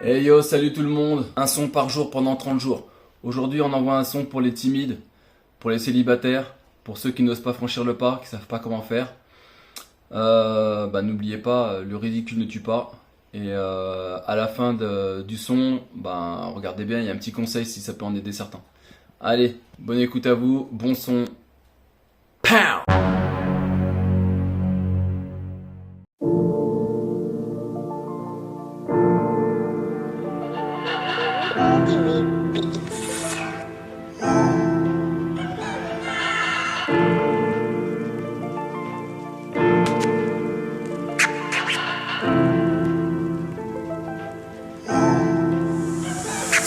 Hey yo, salut tout le monde. Un son par jour pendant 30 jours. Aujourd'hui, on envoie un son pour les timides, pour les célibataires, pour ceux qui n'osent pas franchir le pas, qui savent pas comment faire. N'oubliez pas, le ridicule ne tue pas. Et à la fin du son, regardez bien, il y a un petit conseil si ça peut en aider certains. Allez, bonne écoute à vous, bon son. Pow!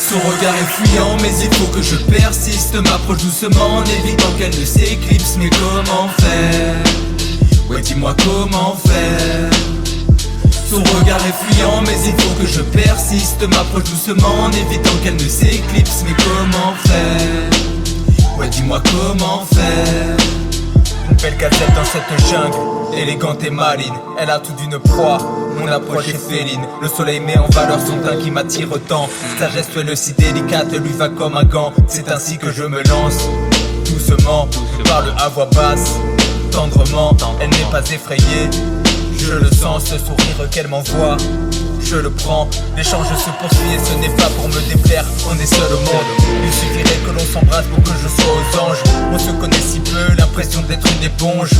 Son regard est fuyant, mais il faut que je persiste. M'approche doucement en évitant qu'elle ne s'éclipse. Mais comment faire? Ouais, dis-moi comment faire. Son regard est fuyant, mais il faut que je persiste. M'approche doucement en évitant qu'elle ne s'éclipse. Mais comment faire? Ouais, dis-moi comment faire. Une belle gazelle dans cette jungle, élégante et maline. Elle a tout d'une proie, mon approche est féline. Le soleil met en valeur son teint qui m'attire tant. Sa gestuelle si délicate lui va comme un gant. C'est ainsi que je me lance, doucement, parle à voix basse, tendrement. Elle n'est pas effrayée, je le sens, ce sourire qu'elle m'envoie. Je le prends, l'échange se poursuit et ce n'est pas pour me déplaire, on est seul au monde. Il suffirait que l'on s'embrasse pour que je sois aux anges. On se connaît si peu, l'impression d'être une éponge.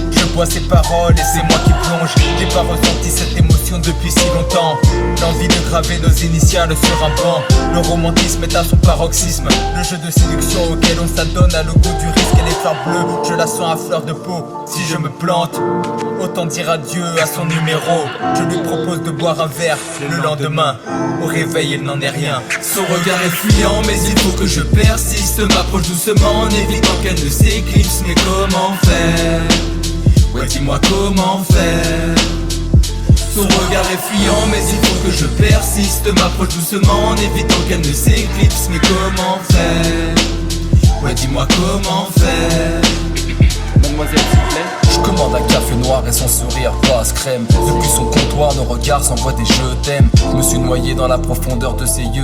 Je bois ses paroles et c'est moi qui plonge. J'ai pas ressenti cette émotion depuis si longtemps. L'envie de graver nos initiales sur un banc. Le romantisme est à son paroxysme. Le jeu de séduction auquel on s'adonne a le goût du risque et les fleurs bleues. Je la sens à fleur de peau, si je me plante, autant dire adieu à son numéro. Je lui propose de boire un verre. Le lendemain, au réveil il n'en est rien. Son regard est fuyant mais il faut que je persiste. M'approche doucement en évitant qu'elle ne s'éclipse. Mais comment faire? Ouais, dis-moi comment faire. Son regard est fuyant mais il faut que je persiste. M'approche doucement en évitant qu'elle ne s'éclipse. Mais comment faire? Ouais, dis-moi comment faire. Mademoiselle, s'il vous plaît. Je commande un café noir et son sourire passe crème. Depuis son comptoir, nos regards s'envoient des je t'aime. Je me suis noyé dans la profondeur de ses yeux,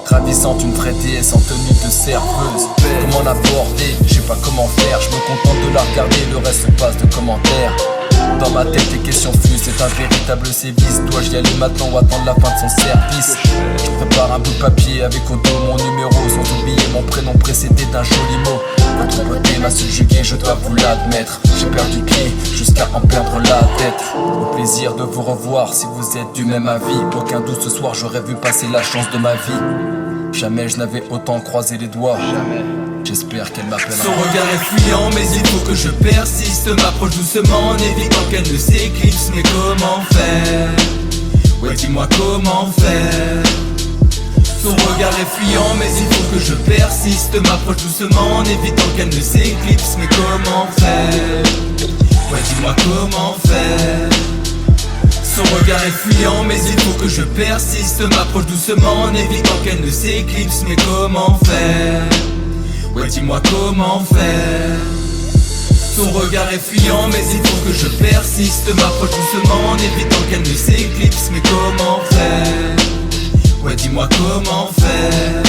ravissante, une vraie déesse en tenue de serveuse. Comment l'aborder? Je sais pas comment faire. Je me contente de la regarder, le reste passe de commentaires. Dans ma tête les questions fusent, c'est un véritable sévice. Dois-je y aller maintenant ou attendre la fin de son service? Je prépare un bout de papier avec au dos mon numéro, sans oublier mon prénom précédé d'un joli mot. Votre beauté m'a subjugué, je dois vous l'admettre. J'ai perdu pied jusqu'à en perdre la tête. Au plaisir de vous revoir si vous êtes du même avis. Aucun doute ce soir j'aurais vu passer la chance de ma vie. Jamais je n'avais autant croisé les doigts. J'espère qu'elle m'appellera. Son regard est fuyant mais il faut que je persiste. M'approche doucement en évitant qu'elle ne s'éclipse. Mais comment faire? Ouais, dis-moi comment faire. Son regard est fuyant mais il faut que je persiste. M'approche doucement en évitant qu'elle ne s'éclipse. Mais comment faire? Ouais, dis-moi comment faire. Son regard est fuyant mais il faut que je persiste. M'approche doucement en évitant qu'elle ne s'éclipse. Mais comment faire? Ouais, dis-moi comment faire. Son regard est fuyant mais il faut que je persiste. M'approche doucement en évitant qu'elle ne s'éclipse. Mais comment faire? Ouais, dis-moi comment faire.